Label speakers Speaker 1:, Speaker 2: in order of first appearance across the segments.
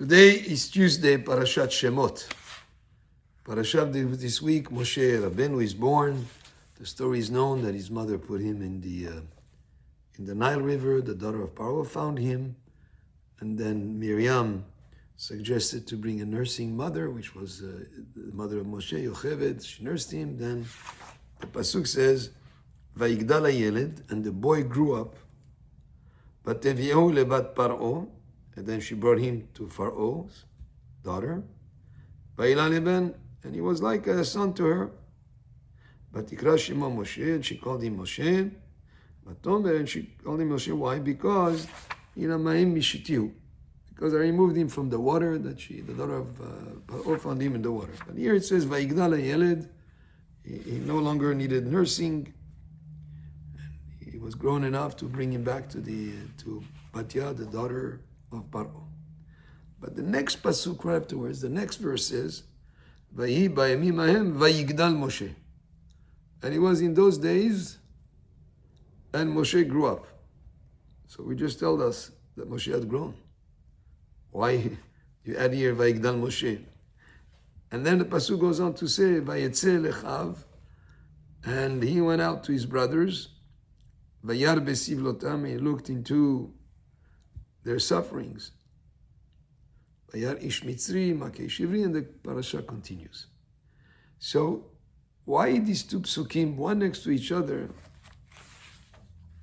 Speaker 1: Today is Tuesday, Parashat Shemot. Parashat this week, Moshe Rabbeinu is born. The story is known that his mother put him in the Nile River. The daughter of Paro found him, and then Miriam suggested to bring a nursing mother, which was the mother of Moshe, Yocheved. She nursed him. Then the pasuk says, "Vayigdal hayeled," and the boy grew up. Batevi'ehu lebat Paro, and then she brought him to Pharaoh's daughter. Vayila leben, and he was like a son to her. Batikra shema Moshe, and she called him Moshe. Batomer, and she called him Moshe. Why? Because Maim mishitiu. Because I removed him from the water that the daughter of Paro found him in the water. But here it says Vayigdal hayeled. He no longer needed nursing. He was grown enough to bring him back to Batya, the daughter of Paro. But the next pasuk right afterwards, the next verse says, "Vayi bayamim ahem vayigdal Moshe," and it was in those days, and Moshe grew up. So we just told us that Moshe had grown. Why you add here vayigdal Moshe? And then the pasuk goes on to say, "Vayetze lechav," and he went out to his brothers. Vayar besivlotam, he looked into their sufferings. Vayar ish mitzri makei shivri, and the parasha continues. So, why these two psukim, one next to each other,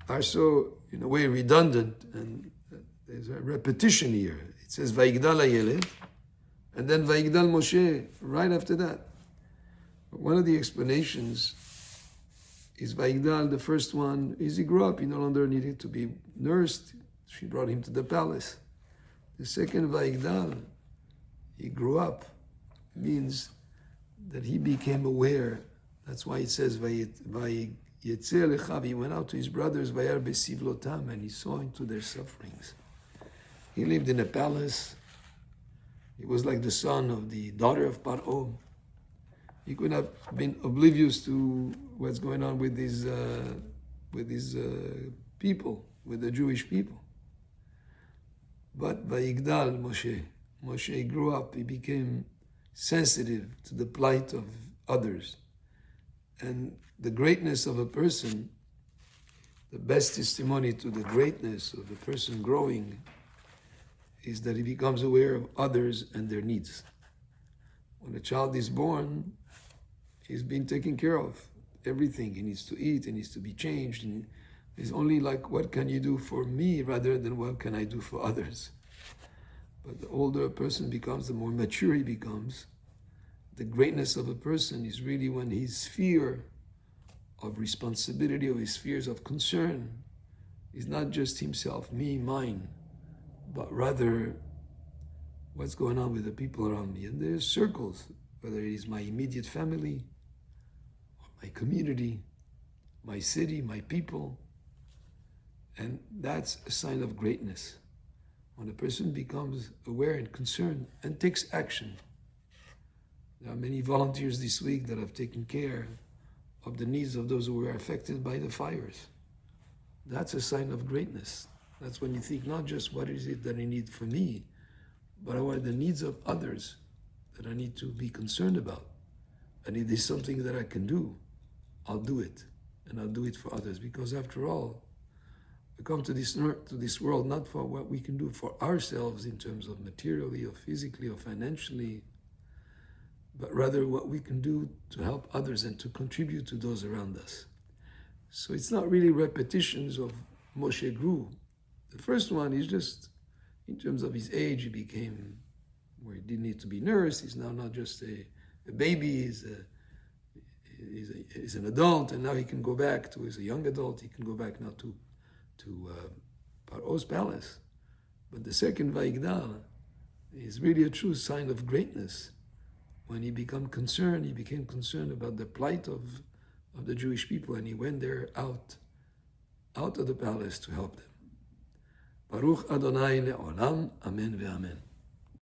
Speaker 1: are so, in a way, redundant, and there's a repetition here. It says Vayigdal hayeled, and then Vayigdal Moshe right after that. One of the explanations is Vayigdal, the first one, is he grew up, he no longer needed to be nursed. She brought him to the palace. The second Vayigdal, he grew up, means that he became aware. That's why it says Vayetze lechav, he went out to his brothers, Vayar besivlotam, and he saw into their sufferings. He lived in a palace. He was like the son of the daughter of Paro. He could have been oblivious to what's going on with these people, with the Jewish people. But Vayigdal Moshe grew up. He became sensitive to the plight of others. And the greatness of a person, the best testimony to the greatness of the person growing, is that he becomes aware of others and their needs. When a child is born, he's being taken care of. Everything. He needs to eat, he needs to be changed. And it's only like, what can you do for me, rather than what can I do for others? But the older a person becomes, the more mature he becomes. The greatness of a person is really when his sphere of responsibility, or his spheres of concern, is not just himself, me, mine, but rather what's going on with the people around me. And there's circles, whether it is my immediate family, or my community, my city, my people. And that's a sign of greatness. When a person becomes aware and concerned and takes action. There are many volunteers this week that have taken care of the needs of those who were affected by the fires. That's a sign of greatness. That's when you think not just what is it that I need for me, but what are the needs of others that I need to be concerned about. And if there's something that I can do, I'll do it. And I'll do it for others. Because after all, we come to this world not for what we can do for ourselves in terms of materially or physically or financially, but rather what we can do to help others and to contribute to those around us. So it's not really repetitions of Moshe grew. The first one is just, in terms of his age, he became where he didn't need to be nursed. He's now not just a baby, he's an adult, and now he can go back to, he's a young adult, he can go back now to Paro's palace. But the second Vayigdal is really a true sign of greatness. When he became concerned about the plight of the Jewish people, and he went there out of the palace to help them. Baruch Adonai le'olam, amen ve'amen.